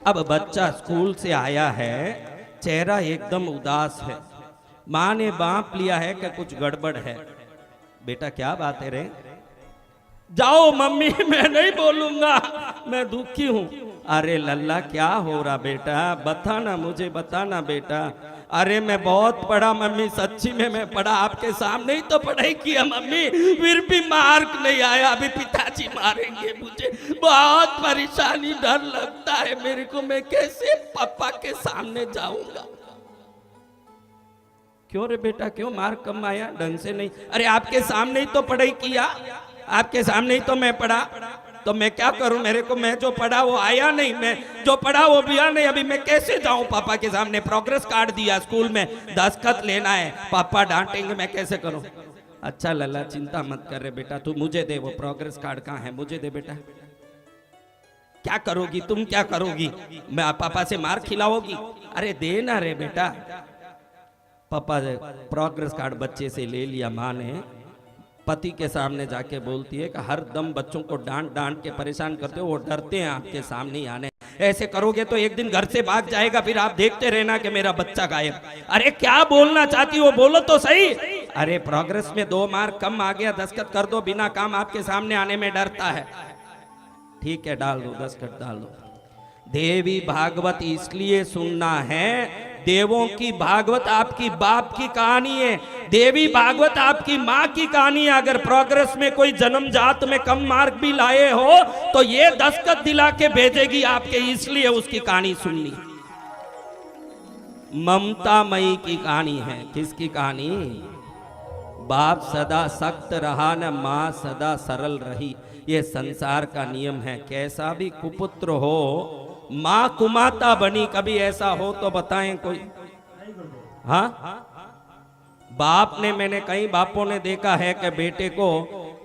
अब बच्चा स्कूल से आया है, चेहरा एकदम उदास है। माँ ने बांप लिया है कि कुछ गड़बड़ है। बेटा क्या बात है रे? जाओ मम्मी, मैं नहीं बोलूंगा, मैं दुखी हूं। अरे लल्ला क्या हो रहा बेटा, बताना मुझे, बताना बेटा। अरे मैं बहुत पढ़ा मम्मी, सच्ची में मैं पढ़ा, आपके सामने ही तो पढ़ाई किया मम्मी, फिर भी मार्क नहीं आया। अभी पिताजी मारेंगे मुझे, बहुत परेशानी, डर लगता है मेरे को, मैं कैसे पापा के सामने जाऊंगा। क्यों रे बेटा, क्यों मार्क कम आया? ढंग से नहीं? अरे आपके सामने ही तो पढ़ाई किया, आपके सामने ही तो मैं पढ़ा, तो मैं क्या करूं? मेरे को, मैं जो पढ़ा वो आया नहीं, मैं जो पढ़ा वो भी आया नहीं। अभी मैं कैसे जाऊं पापा के सामने? प्रोग्रेस कार्ड दिया स्कूल में, दस्तखत लेना है, पापा डांटेंगे, मैं कैसे करूं? अच्छा लल्ला चिंता मत कर रे बेटा, तू मुझे दे वो प्रोग्रेस कार्ड। कहाँ है? मुझे दे बेटा। क्या करोगी तुम, क्या करोगी? मैं पापा से मार खिलाओगी? अरे देना रे बेटा। पापा ने प्रोग्रेस कार्ड बच्चे से ले लिया। माँ ने पति के सामने जाके बोलती है कि हर दम बच्चों को डांट डांट के परेशान करते हो, वो डरते हैं आपके सामने ही आने, ऐसे करोगे तो एक दिन घर से भाग जाएगा, फिर आप देखते रहना कि मेरा बच्चा गायब। अरे क्या बोलना चाहती हो, बोलो तो सही। अरे प्रोग्रेस में 2 मार्क कम आ गया, दस्तखत कर दो, बिना काम आपके सामने आने में डरता है। ठीक है डाल दो, दस्तखत डाल दो। देवी भागवत इसलिए सुनना है, देवों की भागवत आपकी बाप की कहानी है, देवी भागवत आपकी माँ की कहानी है। अगर प्रोग्रेस में कोई जन्म जात में कम मार्क भी लाए हो तो ये दस्तखत दिला के भेजेगी आपके, इसलिए उसकी कहानी सुननी। ममता मई की कहानी है। किसकी कहानी? बाप सदा सख्त रहा न माँ सदा सरल रही, ये संसार का नियम है। कैसा भी कुपुत्र हो, माँ कुमाता बनी। कभी ऐसा हो तो बताएं कोई? हाँ, बाप ने, मैंने कई बापों ने देखा है कि बेटे को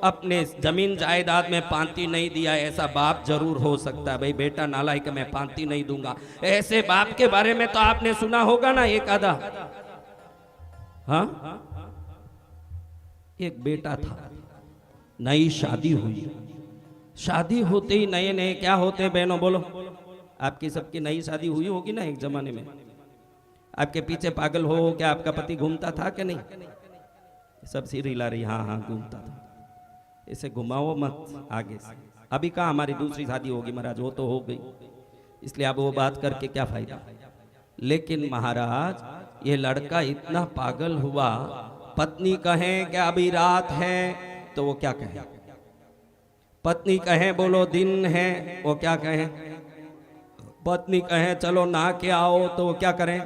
अपने जमीन जायदाद में पांती नहीं दिया। ऐसा बाप जरूर हो सकता है, भाई बेटा नालायक, मैं पांती नहीं दूंगा। ऐसे बाप के बारे में तो आपने सुना होगा ना एक आधा। हाँ, एक बेटा था, नई शादी हुई। शादी होते ही नए नए क्या होते हैं बहनों, बोलो? आपकी सबकी नई शादी हुई होगी ना एक जमाने में। आपके पीछे पागल हो क्या आपका पति घूमता था कि नहीं? सब सिर हिला रही, हाँ हाँ घूमता था। इसे घुमाओ मत आगे से। अभी कहाँ हमारी दूसरी शादी होगी महाराज, वो तो हो गई, इसलिए अब वो बात करके क्या फायदा। लेकिन महाराज ये लड़का इतना पागल हुआ, पत्नी कहें कि अभी रात है तो वो क्या कहे, पत्नी कहें बोलो दिन है, वो क्या कहें, पत्नी कहें चलो नहा के आओ तो वो क्या करें,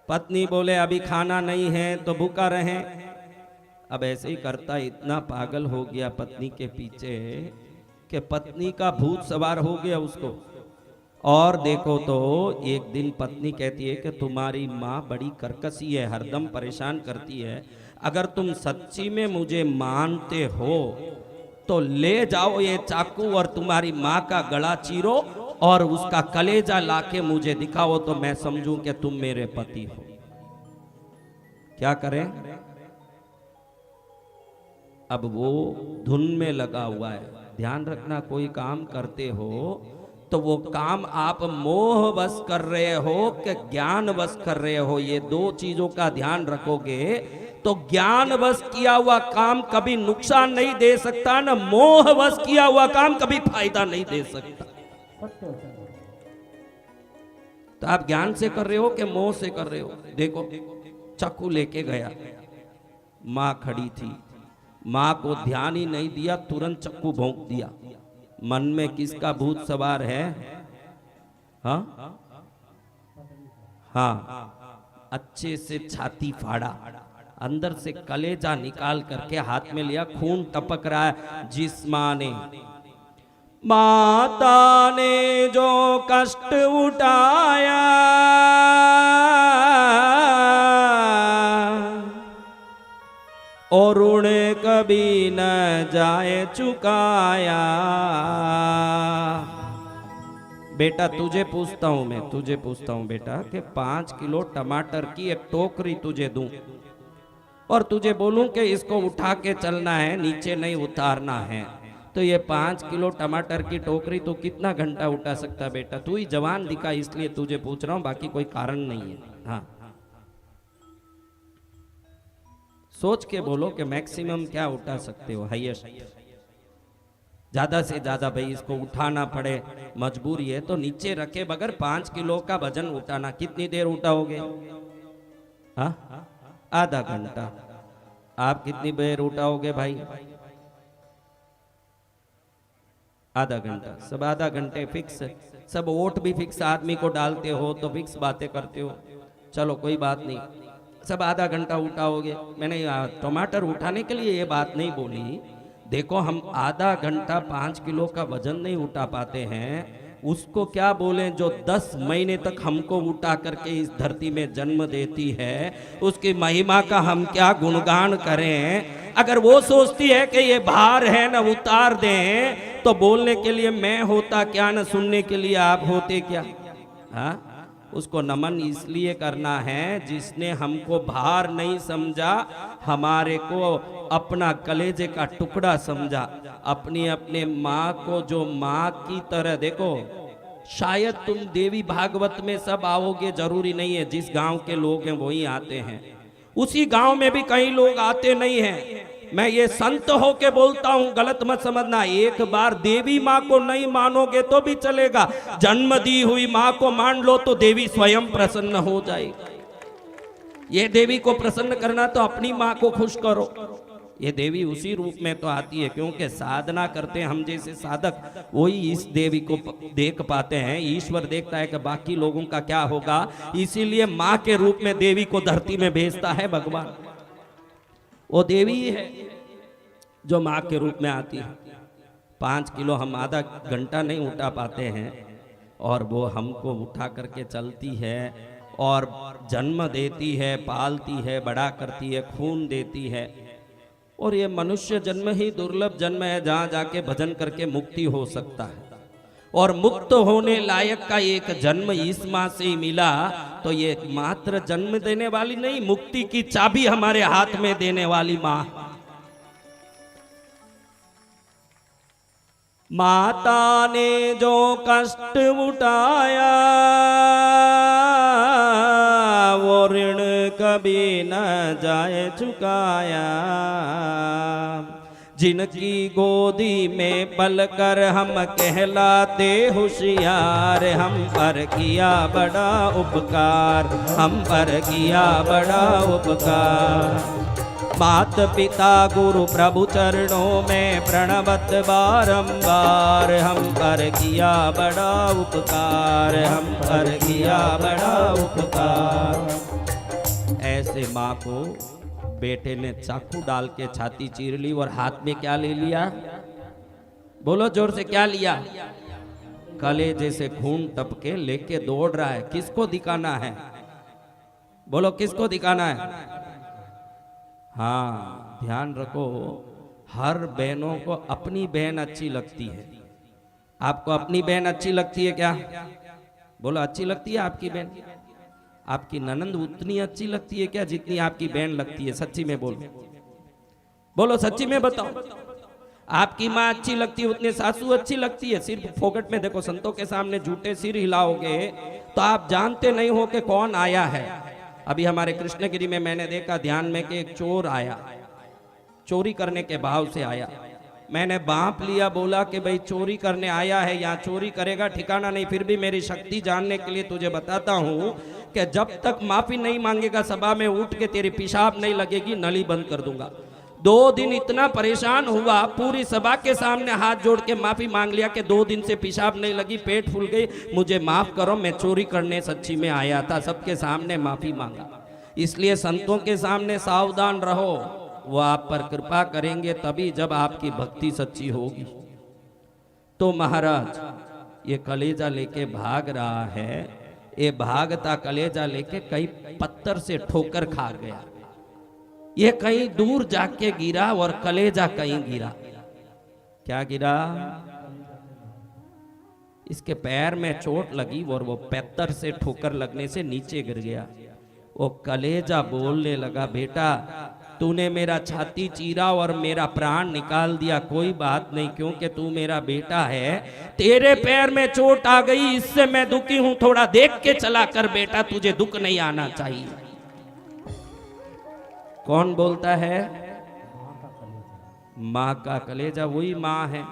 पत्नी बोले अभी खाना नहीं है तो भूखा रहें। अब ऐसे ही करता इतना पागल हो गया पत्नी के पीछे कि पत्नी का भूत सवार हो गया उसको। और देखो तो एक दिन पत्नी कहती है कि तुम्हारी माँ बड़ी कर्कशी है, हरदम परेशान करती है, अगर तुम सच्ची में मुझे मानते हो तो ले जाओ ये चाकू और तुम्हारी माँ का गला चीरो और उसका कलेजा लाके मुझे दिखाओ तो मैं समझूं कि तुम मेरे पति हो। क्या करें? अब वो धुन में लगा हुआ है। ध्यान रखना, कोई काम करते हो तो वो काम आप मोह वश कर रहे हो कि ज्ञान वश कर रहे हो, ये 2 चीजों का ध्यान रखोगे तो ज्ञान वश किया हुआ काम कभी नुकसान नहीं दे सकता, न मोह वश किया हुआ काम कभी फायदा नहीं दे सकता। तो आप ज्ञान से कर रहे हो कि मोह से कर रहे हो? देखो चाकू लेके गया, माँ खड़ी थी, माँ को ध्यान ही नहीं दिया, तुरंत चाकू भोंक दिया। मन में किसका भूत सवार है? हाँ हाँ, अच्छे से छाती फाड़ा, अंदर से कलेजा निकाल करके हाथ में लिया, खून टपक रहा है। जिस माँ ने, माता ने जो कष्ट उठाया और उन्हें कभी न जाए चुकाया। बेटा तुझे पूछता हूं मैं, तुझे पूछता हूं बेटा कि 5 किलो टमाटर की एक टोकरी तुझे दूं और तुझे बोलूं कि इसको उठा के चलना है, नीचे नहीं उतारना है, तो ये 5 किलो टमाटर की टोकरी तो कितना घंटा उठा सकता बेटा? तू ही जवान दिखा इसलिए तुझे पूछ रहा हूं, बाकी कोई कारण नहीं है। हाँ, सोच के बोलो कि मैक्सिमम क्या उठा सकते हो, हाईएस्ट। ज्यादा से ज्यादा भाई इसको उठाना पड़े, मजबूरी है तो नीचे रखे बगैर 5 किलो का वजन उठाना कितनी देर उठाओगे? हाँ, आधा घंटा। आप कितनी देर उठाओगे भाई? आधा घंटा। सब आधा घंटे फिक्स, सब वोट भी फिक्स आदमी को डालते हो तो फिक्स बातें करते हो। चलो कोई बात नहीं, सब आधा घंटा उठाओगे। मैंने टमाटर उठाने के लिए ये बात नहीं बोली। देखो हम आधा घंटा 5 किलो का वजन नहीं उठा पाते हैं, उसको क्या बोलें जो 10 महीने तक हमको उठा करके इस धरती में जन्म देती है, उसकी महिमा का हम क्या गुणगान करें। अगर वो सोचती है कि ये भार है ना उतार दें, तो बोलने के लिए मैं होता क्या, न सुनने के लिए आप होते क्या। हाँ, उसको नमन इसलिए करना है जिसने हमको भार नहीं समझा, हमारे को अपना कलेजे का टुकड़ा समझा, अपनी अपने माँ को जो माँ की तरह। देखो शायद तुम देवी भागवत में सब आओगे, जरूरी नहीं है जिस गांव के लोग हैं वही आते हैं, उसी गांव में भी कई लोग आते नहीं हैं। मैं ये संत होके बोलता हूं, गलत मत समझना। एक बार देवी माँ को नहीं मानोगे तो भी चलेगा, जन्म दी हुई माँ को मान लो तो देवी स्वयं प्रसन्न हो जाएगी। ये देवी को प्रसन्न करना तो अपनी माँ को खुश करो। ये देवी उसी रूप में तो आती है, क्योंकि साधना करते हैं हम जैसे साधक, वही इस देवी को देख पाते हैं। ईश्वर देखता है कि बाकी लोगों का क्या होगा, इसीलिए माँ के रूप में देवी को धरती में भेजता है भगवान। वो देवी है जो माँ के रूप में आती है। 5 किलो हम आधा घंटा नहीं उठा पाते हैं, और वो हमको उठा करके चलती है और जन्म देती है, पालती है, बड़ा करती है, खून देती है। और ये मनुष्य जन्म ही दुर्लभ जन्म है जहाँ जाके भजन करके मुक्ति हो सकता है, और मुक्त होने लायक का एक जन्म इस माँ से ही मिला। तो ये मात्र जन्म देने वाली नहीं, मुक्ति की चाबी हमारे हाथ में देने वाली माँ। माता ने जो कष्ट उठाया वो ऋण कभी न जाए चुकाया। जिनकी गोदी में पलकर हम कहलाते होशियार, हम पर किया बड़ा उपकार, हम पर किया बड़ा उपकार। मात पिता गुरु प्रभु चरणों में प्रणवत बारंबार, हम पर किया बड़ा उपकार, हम पर किया बड़ा उपकार। ऐसे माँ को बेटे ने चाकू डाल के छाती चीर ली, और हाथ में क्या ले लिया? बोलो जोर से, क्या लिया? कलेजे से खून टपके लेके दौड़ रहा है। किसको दिखाना है? बोलो किसको दिखाना है? हाँ, ध्यान रखो, हर बहनों को अपनी बहन अच्छी लगती है। आपको अपनी बहन अच्छी लगती है क्या? बोलो अच्छी लगती है आपकी बहन? आपकी ननंद उतनी अच्छी लगती है क्या जितनी आपकी बहन लगती है? सच्ची में बोलो, बोलो सच्ची में बताओ। आपकी माँ अच्छी लगती है उतने सासू अच्छी लगती है? सिर्फ फोकट में देखो, संतों के सामने झूठे सिर हिलाओगे तो आप जानते नहीं हो कि कौन आया है। अभी हमारे कृष्णगिरी में मैंने देखा ध्यान में कि एक चोर आया, चोरी करने के भाव से आया। मैंने बांप लिया, बोला कि भाई चोरी करने आया है, यहाँ चोरी करेगा ठिकाना नहीं। फिर भी मेरी शक्ति जानने के लिए तुझे बताता हूँ कि जब तक माफी नहीं मांगेगा सभा में उठ के तेरी पेशाब नहीं लगेगी, नली बंद कर दूंगा। 2 दिन इतना परेशान हुआ, पूरी सभा के सामने हाथ जोड़ के माफी मांग लिया कि 2 दिन से पेशाब नहीं लगी, पेट फूल गई, मुझे माफ करो, मैं चोरी करने सच्ची में आया था। सबके सामने माफी मांगा। इसलिए संतों के सामने सावधान रहो, वो आप पर कृपा करेंगे तभी जब आपकी भक्ति सच्ची होगी। तो महाराज ये कलेजा लेके भाग रहा है, ये भागता कलेजा लेके कई पत्थर से ठोकर खा गया। ये कहीं दूर जाके गिरा और कलेजा कहीं गिरा। क्या गिरा? इसके पैर में चोट लगी और वो पत्थर से ठोकर लगने से नीचे गिर गया। वो कलेजा बोलने लगा, बेटा तूने मेरा छाती चीरा और मेरा प्राण निकाल दिया, कोई बात नहीं, क्योंकि तू मेरा बेटा है। तेरे पैर में चोट आ गई, इससे मैं दुखी हूं, थोड़ा देख के चला कर बेटा, तुझे दुख नहीं आना चाहिए। कौन बोलता है? माँ का कलेजा वही माँ है।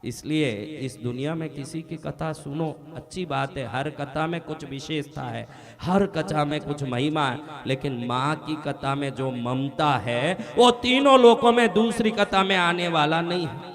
इसलिए इस दुनिया में किसी की कथा सुनो, अच्छी बात है, हर कथा में कुछ विशेषता है, हर कथा में कुछ महिमा है, लेकिन माँ की कथा में जो ममता है वो तीनों लोकों में दूसरी कथा में आने वाला नहीं है।